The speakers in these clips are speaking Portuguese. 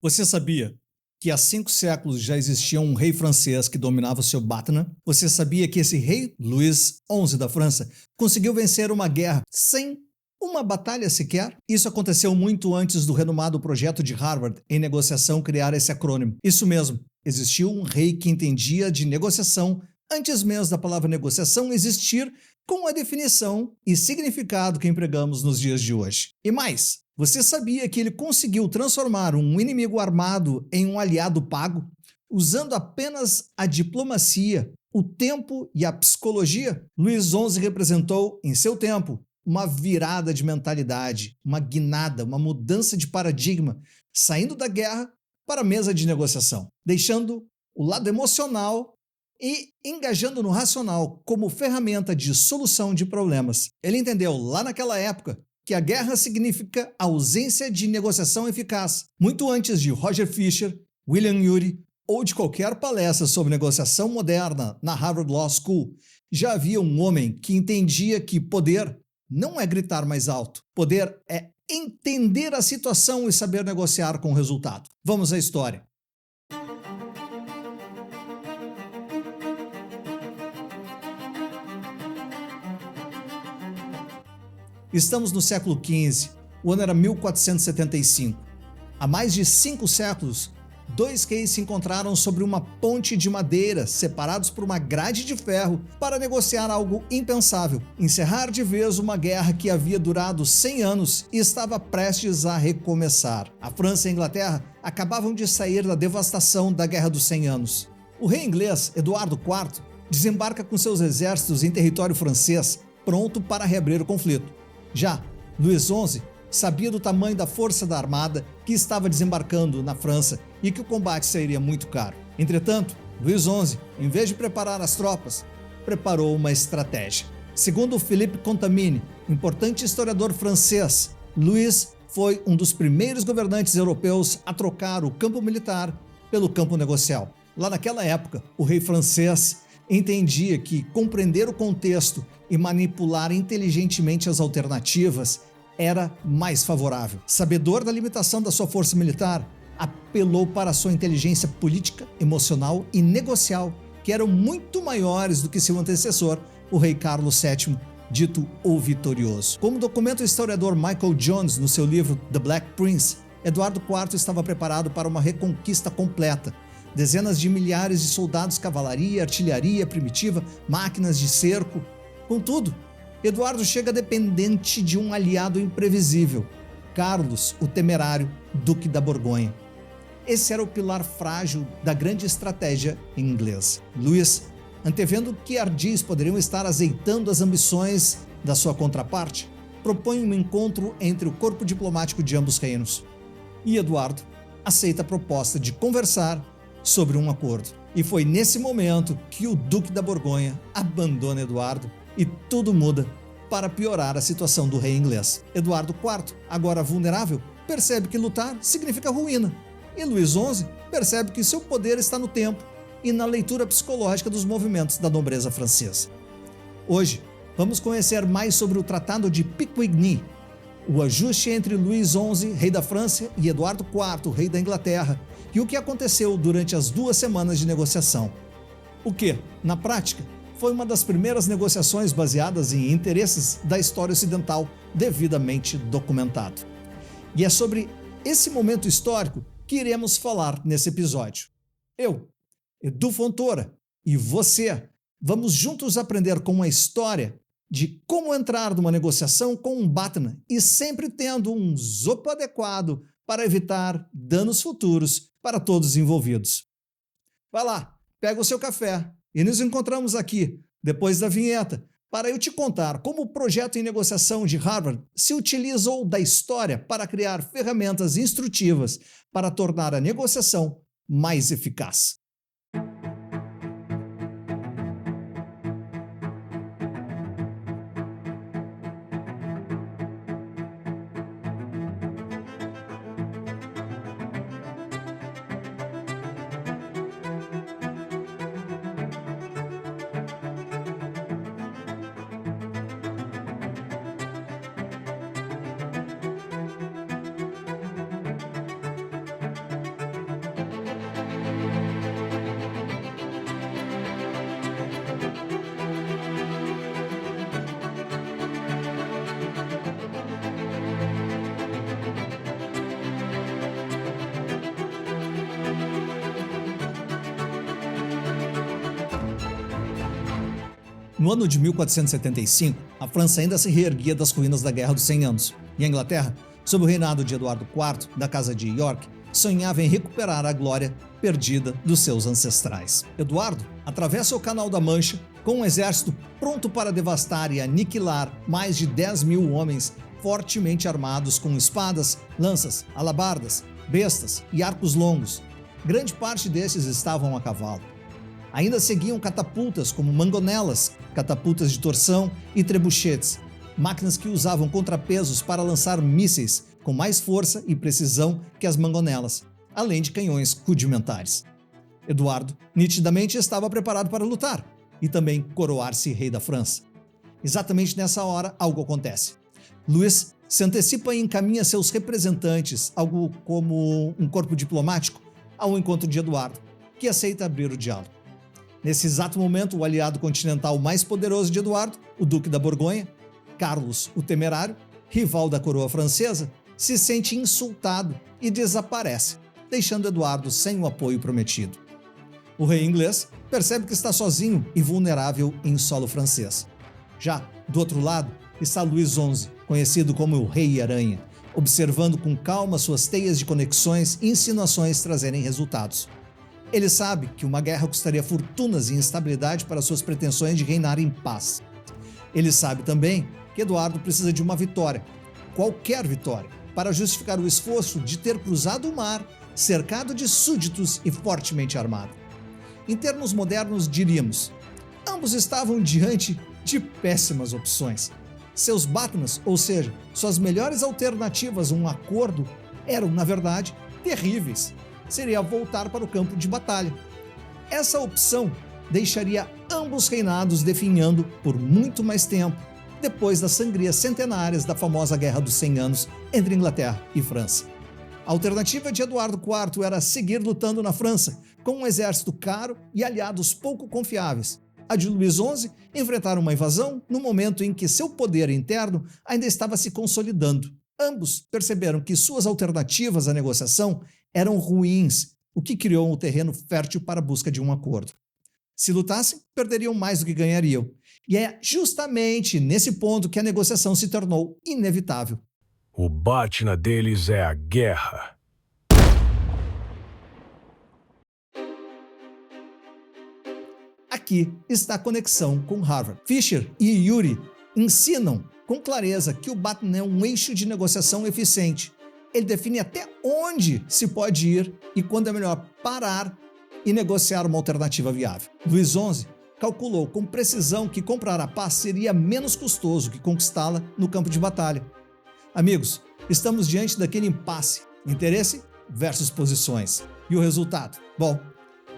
Você sabia que há 5 séculos já existia um rei francês que dominava o seu Batna? Você sabia que esse rei, Luís XI da França, conseguiu vencer uma guerra sem uma batalha sequer? Isso aconteceu muito antes do renomado projeto de Harvard em negociação criar esse acrônimo. Isso mesmo, existiu um rei que entendia de negociação antes mesmo da palavra negociação existir com a definição e significado que empregamos nos dias de hoje. E mais, você sabia que ele conseguiu transformar um inimigo armado em um aliado pago, usando apenas a diplomacia, o tempo e a psicologia? Luís XI representou, em seu tempo, uma virada de mentalidade, uma guinada, uma mudança de paradigma, saindo da guerra para a mesa de negociação, deixando o lado emocional e engajando no racional como ferramenta de solução de problemas. Ele entendeu lá naquela época que a guerra significa ausência de negociação eficaz. Muito antes de Roger Fisher, William Ury ou de qualquer palestra sobre negociação moderna na Harvard Law School, já havia um homem que entendia que poder não é gritar mais alto. Poder é entender a situação e saber negociar com o resultado. Vamos à história. Estamos no século XV, o ano era 1475. Há mais de 5 séculos, dois reis se encontraram sobre uma ponte de madeira, separados por uma grade de ferro, para negociar algo impensável: encerrar de vez uma guerra que havia durado 100 anos e estava prestes a recomeçar. A França e a Inglaterra acabavam de sair da devastação da Guerra dos 100 Anos. O rei inglês, Eduardo IV, desembarca com seus exércitos em território francês, pronto para reabrir o conflito. Já Luís XI sabia do tamanho da força da armada que estava desembarcando na França e que o combate sairia muito caro. Entretanto, Luís XI, em vez de preparar as tropas, preparou uma estratégia. Segundo Philippe Contamine, importante historiador francês, Luís foi um dos primeiros governantes europeus a trocar o campo militar pelo campo negocial. Lá naquela época, o rei francês entendia que compreender o contexto e manipular inteligentemente as alternativas era mais favorável. Sabedor da limitação da sua força militar, apelou para sua inteligência política, emocional e negocial, que eram muito maiores do que seu antecessor, o rei Carlos VII, dito o Vitorioso. Como documenta o historiador Michael Jones no seu livro The Black Prince, Eduardo IV estava preparado para uma reconquista completa. Dezenas de milhares de soldados, cavalaria, artilharia primitiva, máquinas de cerco. Contudo, Eduardo chega dependente de um aliado imprevisível, Carlos, o temerário Duque da Borgonha. Esse era o pilar frágil da grande estratégia inglesa. Luís, antevendo que ardis poderiam estar azeitando as ambições da sua contraparte, propõe um encontro entre o corpo diplomático de ambos reinos. E Eduardo aceita a proposta de conversar sobre um acordo. E foi nesse momento que o Duque da Borgonha abandona Eduardo e tudo muda para piorar a situação do rei inglês. Eduardo IV, agora vulnerável, percebe que lutar significa ruína. E Luís XI percebe que seu poder está no tempo e na leitura psicológica dos movimentos da nobreza francesa. Hoje, vamos conhecer mais sobre o Tratado de Picquigny, o ajuste entre Luís XI, rei da França, e Eduardo IV, rei da Inglaterra, e o que aconteceu durante as 2 semanas de negociação. O que, na prática, foi uma das primeiras negociações baseadas em interesses da história ocidental devidamente documentado. E é sobre esse momento histórico que iremos falar nesse episódio. Eu, Edu Fontoura, e você, vamos juntos aprender com a história de como entrar numa negociação com um Batna e sempre tendo um zopo adequado para evitar danos futuros para todos os envolvidos. Vai lá, pega o seu café e nos encontramos aqui, depois da vinheta, para eu te contar como o projeto em negociação de Harvard se utilizou da história para criar ferramentas instrutivas para tornar a negociação mais eficaz. No ano de 1475, a França ainda se reerguia das ruínas da Guerra dos 100 Anos, e a Inglaterra, sob o reinado de Eduardo IV, da Casa de York, sonhava em recuperar a glória perdida dos seus ancestrais. Eduardo atravessa o Canal da Mancha com um exército pronto para devastar e aniquilar mais de 10.000 homens fortemente armados com espadas, lanças, alabardas, bestas e arcos longos. Grande parte desses estavam a cavalo. Ainda seguiam catapultas como mangonelas, catapultas de torção e trebuchetes, máquinas que usavam contrapesos para lançar mísseis com mais força e precisão que as mangonelas, além de canhões rudimentares. Eduardo nitidamente estava preparado para lutar e também coroar-se rei da França. Exatamente nessa hora, algo acontece. Luís se antecipa e encaminha seus representantes, algo como um corpo diplomático, ao encontro de Eduardo, que aceita abrir o diálogo. Nesse exato momento, o aliado continental mais poderoso de Eduardo, o Duque da Borgonha, Carlos o Temerário, rival da coroa francesa, se sente insultado e desaparece, deixando Eduardo sem o apoio prometido. O rei inglês percebe que está sozinho e vulnerável em solo francês. Já, do outro lado, está Luís XI, conhecido como o Rei Aranha, observando com calma suas teias de conexões e insinuações trazerem resultados. Ele sabe que uma guerra custaria fortunas e instabilidade para suas pretensões de reinar em paz. Ele sabe também que Eduardo precisa de uma vitória, qualquer vitória, para justificar o esforço de ter cruzado o mar, cercado de súditos e fortemente armado. Em termos modernos, diríamos, ambos estavam diante de péssimas opções. Seus Batmans, ou seja, suas melhores alternativas a um acordo, eram, na verdade, terríveis. Seria voltar para o campo de batalha. Essa opção deixaria ambos reinados definhando por muito mais tempo, depois das sangrias centenárias da famosa Guerra dos 100 Anos entre Inglaterra e França. A alternativa de Eduardo IV era seguir lutando na França, com um exército caro e aliados pouco confiáveis. A de Luís XI enfrentar uma invasão no momento em que seu poder interno ainda estava se consolidando. Ambos perceberam que suas alternativas à negociação eram ruins, o que criou um terreno fértil para a busca de um acordo. Se lutassem, perderiam mais do que ganhariam. E é justamente nesse ponto que a negociação se tornou inevitável. O Batna deles é a guerra. Aqui está a conexão com Harvard. Fisher e Yuri ensinam com clareza que o Batna é um eixo de negociação eficiente. Ele define até onde se pode ir e quando é melhor parar e negociar uma alternativa viável. Luís XI calculou com precisão que comprar a paz seria menos custoso que conquistá-la no campo de batalha. Amigos, estamos diante daquele impasse, interesse versus posições. E o resultado? Bom,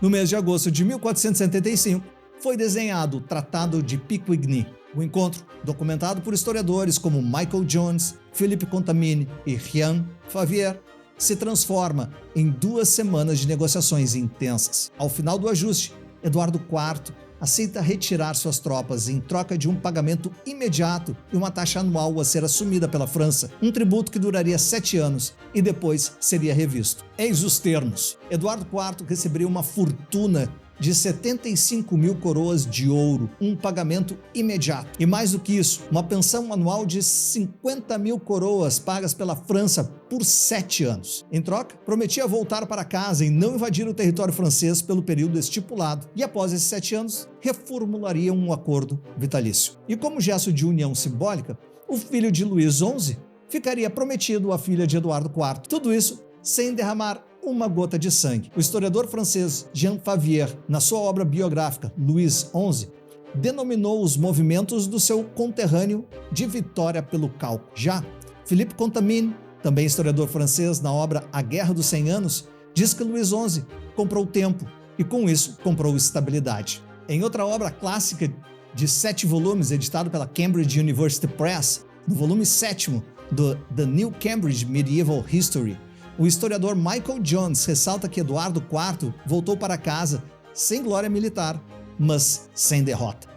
no mês de agosto de 1475, foi desenhado o Tratado de Picquigny. O encontro, documentado por historiadores como Michael Jones, Philippe Contamine e Jean Favier, se transforma em 2 semanas de negociações intensas. Ao final do ajuste, Eduardo IV aceita retirar suas tropas em troca de um pagamento imediato e uma taxa anual a ser assumida pela França, um tributo que duraria 7 anos e depois seria revisto. Eis os termos. Eduardo IV receberia uma fortuna de 75.000 coroas de ouro, um pagamento imediato. E mais do que isso, uma pensão anual de 50.000 coroas pagas pela França por 7 anos. Em troca, prometia voltar para casa e não invadir o território francês pelo período estipulado. E após esses 7 anos, reformularia um acordo vitalício. E como gesto de união simbólica, o filho de Luís XI ficaria prometido à filha de Eduardo IV. Tudo isso sem derramar uma gota de sangue. O historiador francês Jean Favier, na sua obra biográfica Luís XI, denominou os movimentos do seu conterrâneo de vitória pelo cálculo. Já Philippe Contamine, também historiador francês, na obra A Guerra dos 100 Anos, diz que Luís XI comprou tempo e, com isso, comprou estabilidade. Em outra obra clássica de 7 volumes, editado pela Cambridge University Press, no volume 7º do The New Cambridge Medieval History, o historiador Michael Jones ressalta que Eduardo IV voltou para casa sem glória militar, mas sem derrota.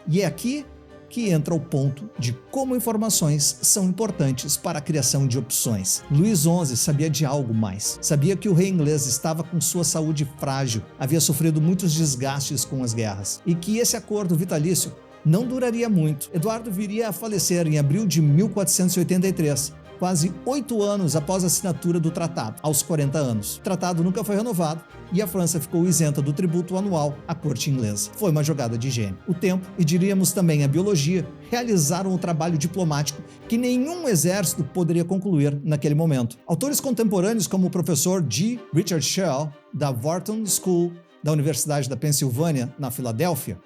E é aqui que entra ao ponto de como informações são importantes para a criação de opções. Luís XI sabia de algo mais. Sabia que o rei inglês estava com sua saúde frágil, havia sofrido muitos desgastes com as guerras, e que esse acordo vitalício não duraria muito. Eduardo viria a falecer em abril de 1483, quase 8 anos após a assinatura do tratado, aos 40 anos. O tratado nunca foi renovado e a França ficou isenta do tributo anual à corte inglesa. Foi uma jogada de gênio. O tempo, e diríamos também a biologia, realizaram um trabalho diplomático que nenhum exército poderia concluir naquele momento. Autores contemporâneos como o professor G. Richard Shell, da Wharton School da Universidade da Pensilvânia, na Filadélfia,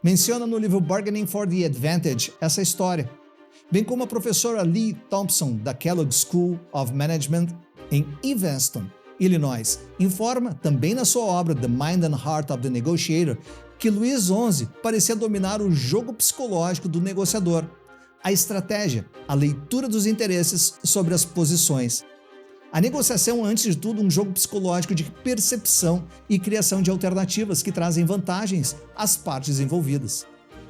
menciona no livro Bargaining for the Advantage essa história, bem como a professora Lee Thompson, da Kellogg School of Management, em Evanston, Illinois, informa, também na sua obra The Mind and Heart of the Negotiator, que Luís XI parecia dominar o jogo psicológico do negociador, a estratégia, a leitura dos interesses sobre as posições. A negociação é, antes de tudo, um jogo psicológico de percepção e criação de alternativas que trazem vantagens às partes envolvidas.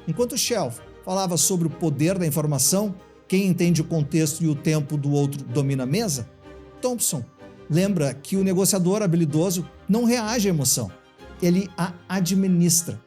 Enquanto Shelf falava sobre o poder da informação, quem entende o contexto e o tempo do outro domina a mesa, Thompson lembra que o negociador habilidoso não reage à emoção, ele a administra.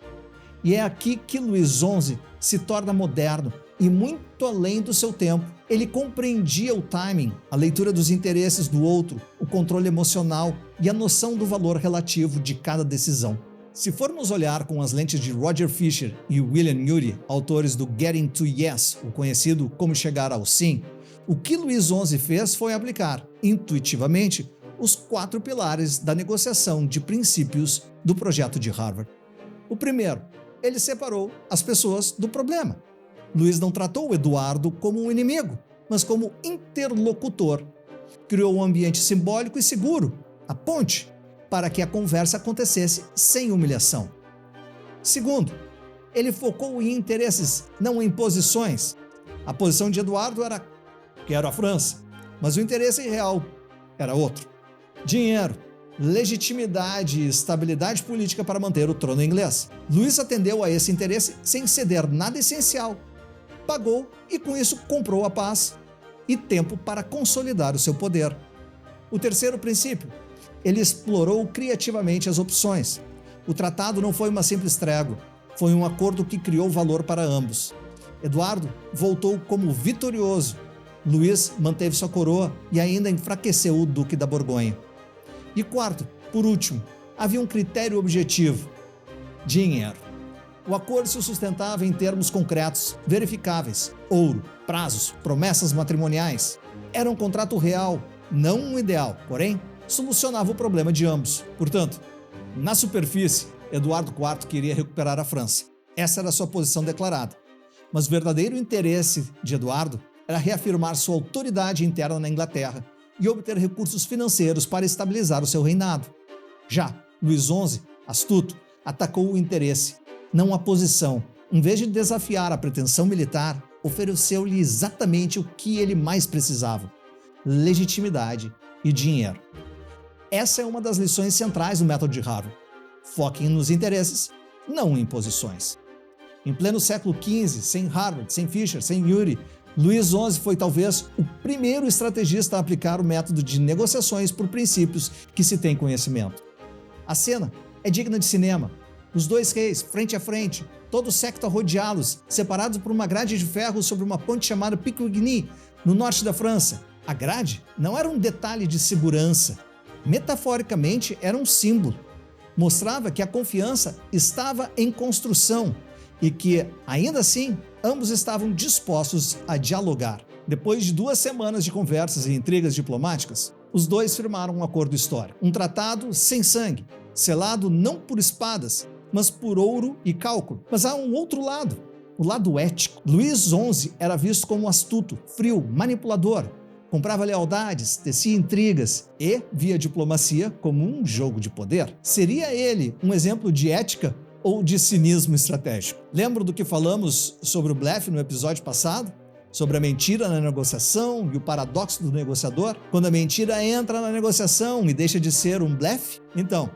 E é aqui que Luís XI se torna moderno e muito além do seu tempo. Ele compreendia o timing, a leitura dos interesses do outro, o controle emocional e a noção do valor relativo de cada decisão. Se formos olhar com as lentes de Roger Fisher e William Ury, autores do Getting to Yes, o conhecido Como Chegar ao Sim, o que Luís XI fez foi aplicar, intuitivamente, os 4 pilares da negociação de princípios do projeto de Harvard. O primeiro, ele separou as pessoas do problema. Luís não tratou Eduardo como um inimigo, mas como interlocutor. Criou um ambiente simbólico e seguro, a ponte, para que a conversa acontecesse sem humilhação. Segundo, ele focou em interesses, não em posições. A posição de Eduardo era quero a França, mas o interesse real era outro. Dinheiro, legitimidade e estabilidade política para manter o trono inglês. Luís atendeu a esse interesse sem ceder nada essencial. Pagou e com isso comprou a paz e tempo para consolidar o seu poder. O terceiro princípio, ele explorou criativamente as opções. O tratado não foi uma simples trégua, foi um acordo que criou valor para ambos. Eduardo voltou como vitorioso. Luís manteve sua coroa e ainda enfraqueceu o Duque da Borgonha. E quarto, por último, havia um critério objetivo: dinheiro. O acordo se sustentava em termos concretos, verificáveis: ouro, prazos, promessas matrimoniais. Era um contrato real, não um ideal, porém, solucionava o problema de ambos. Portanto, na superfície, Eduardo IV queria recuperar a França. Essa era a sua posição declarada. Mas o verdadeiro interesse de Eduardo era reafirmar sua autoridade interna na Inglaterra e obter recursos financeiros para estabilizar o seu reinado. Já Luís XI, astuto, atacou o interesse, não a posição. Em vez de desafiar a pretensão militar, ofereceu-lhe exatamente o que ele mais precisava: legitimidade e dinheiro. Essa é uma das lições centrais do método de Harvard. Foquem nos interesses, não em posições. Em pleno século XV, sem Harvard, sem Fisher, sem Ury, Luís XI foi talvez o primeiro estrategista a aplicar o método de negociações por princípios que se tem conhecimento. A cena é digna de cinema. Os dois reis, frente a frente, todo o séquito a rodeá-los, separados por uma grade de ferro sobre uma ponte chamada Picquigny, no norte da França. A grade não era um detalhe de segurança. Metaforicamente, era um símbolo. Mostrava que a confiança estava em construção e que, ainda assim, ambos estavam dispostos a dialogar. Depois de 2 semanas de conversas e intrigas diplomáticas, os dois firmaram um acordo histórico. Um tratado sem sangue, selado não por espadas, mas por ouro e cálculo. Mas há um outro lado, o lado ético. Luís XI era visto como astuto, frio, manipulador. Comprava lealdades, tecia intrigas e via diplomacia como um jogo de poder. Seria ele um exemplo de ética ou de cinismo estratégico? Lembra do que falamos sobre o blefe no episódio passado? Sobre a mentira na negociação e o paradoxo do negociador? Quando a mentira entra na negociação e deixa de ser um blefe? Então,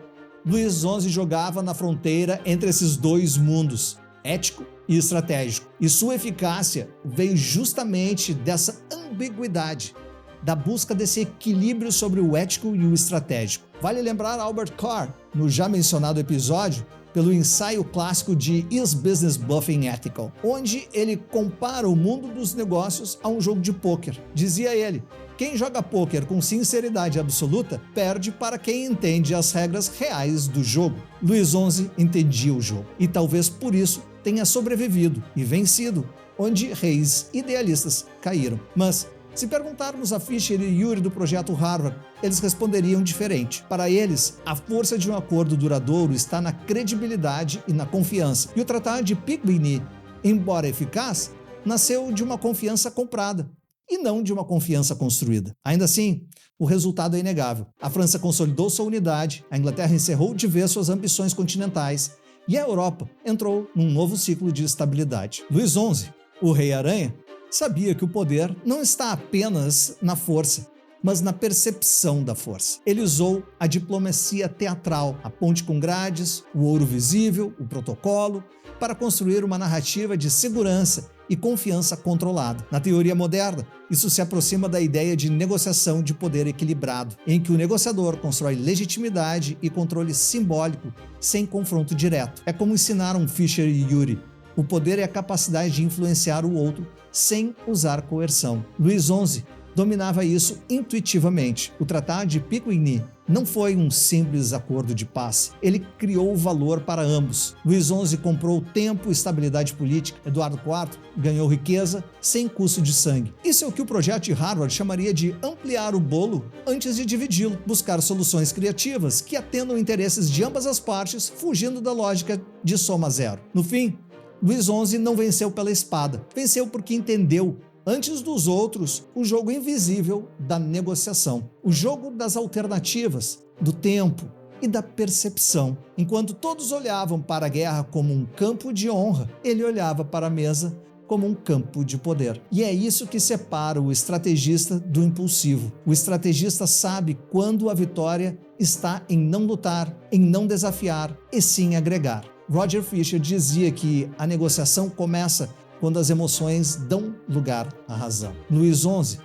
Luís XI jogava na fronteira entre esses dois mundos, ético e estratégico. E sua eficácia veio justamente dessa ambiguidade, da busca desse equilíbrio sobre o ético e o estratégico. Vale lembrar Albert Carr, no já mencionado episódio, pelo ensaio clássico de Is Business Bluffing Ethical, onde ele compara o mundo dos negócios a um jogo de pôquer. Dizia ele: quem joga pôquer com sinceridade absoluta perde para quem entende as regras reais do jogo. Luís XI entendia o jogo e talvez por isso tenha sobrevivido e vencido onde reis idealistas caíram. Mas se perguntarmos a Fisher e Yuri do projeto Harvard, eles responderiam diferente. Para eles, a força de um acordo duradouro está na credibilidade e na confiança. E o Tratado de Picquigny, embora eficaz, nasceu de uma confiança comprada e não de uma confiança construída. Ainda assim, o resultado é inegável. A França consolidou sua unidade, a Inglaterra encerrou de vez suas ambições continentais e a Europa entrou num novo ciclo de estabilidade. Luís XI, o Rei-Aranha, sabia que o poder não está apenas na força, mas na percepção da força. Ele usou a diplomacia teatral, a ponte com grades, o ouro visível, o protocolo, para construir uma narrativa de segurança e confiança controlada. Na teoria moderna, isso se aproxima da ideia de negociação de poder equilibrado, em que o negociador constrói legitimidade e controle simbólico sem confronto direto. É como ensinaram Fisher e Yuri: o poder é a capacidade de influenciar o outro sem usar coerção. Luís XI dominava isso intuitivamente. O Tratado de Picquigny não foi um simples acordo de paz. Ele criou valor para ambos. Luís XI comprou tempo e estabilidade política. Eduardo IV ganhou riqueza sem custo de sangue. Isso é o que o projeto de Harvard chamaria de ampliar o bolo antes de dividi-lo. Buscar soluções criativas que atendam interesses de ambas as partes, fugindo da lógica de soma zero. No fim, Luís XI não venceu pela espada. Venceu porque entendeu, antes dos outros, o jogo invisível da negociação, o jogo das alternativas, do tempo e da percepção. Enquanto todos olhavam para a guerra como um campo de honra, ele olhava para a mesa como um campo de poder. E é isso que separa o estrategista do impulsivo. O estrategista sabe quando a vitória está em não lutar, em não desafiar, e sim agregar. Roger Fisher dizia que a negociação começa quando as emoções dão lugar à razão. Luís XI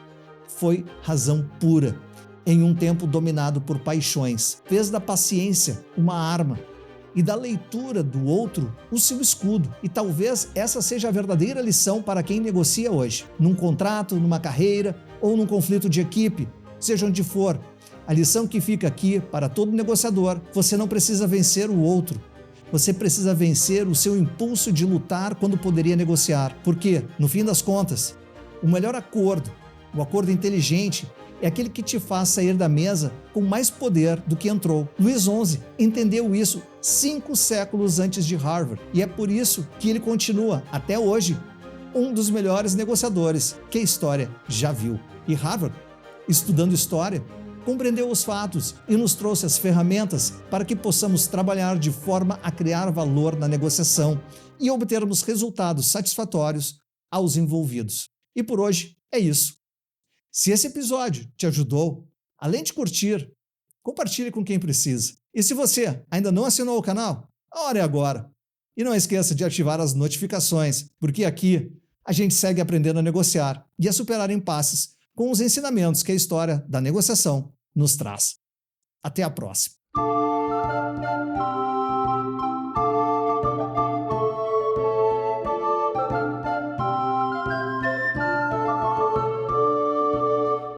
foi razão pura, em um tempo dominado por paixões. Fez da paciência uma arma e da leitura do outro o seu escudo. E talvez essa seja a verdadeira lição para quem negocia hoje, num contrato, numa carreira ou num conflito de equipe, seja onde for. A lição que fica aqui para todo negociador: você não precisa vencer o outro. Você precisa vencer o seu impulso de lutar quando poderia negociar. Porque, no fim das contas, o melhor acordo, o acordo inteligente, é aquele que te faz sair da mesa com mais poder do que entrou. Luís XI entendeu isso 5 séculos antes de Harvard. E é por isso que ele continua, até hoje, um dos melhores negociadores que a história já viu. E Harvard, estudando história, compreendeu os fatos e nos trouxe as ferramentas para que possamos trabalhar de forma a criar valor na negociação e obtermos resultados satisfatórios aos envolvidos. E por hoje é isso. Se esse episódio te ajudou, além de curtir, compartilhe com quem precisa. E se você ainda não assinou o canal, a hora é agora. E não esqueça de ativar as notificações, porque aqui a gente segue aprendendo a negociar e a superar impasses com os ensinamentos que a história da negociação nos traz. Até a próxima!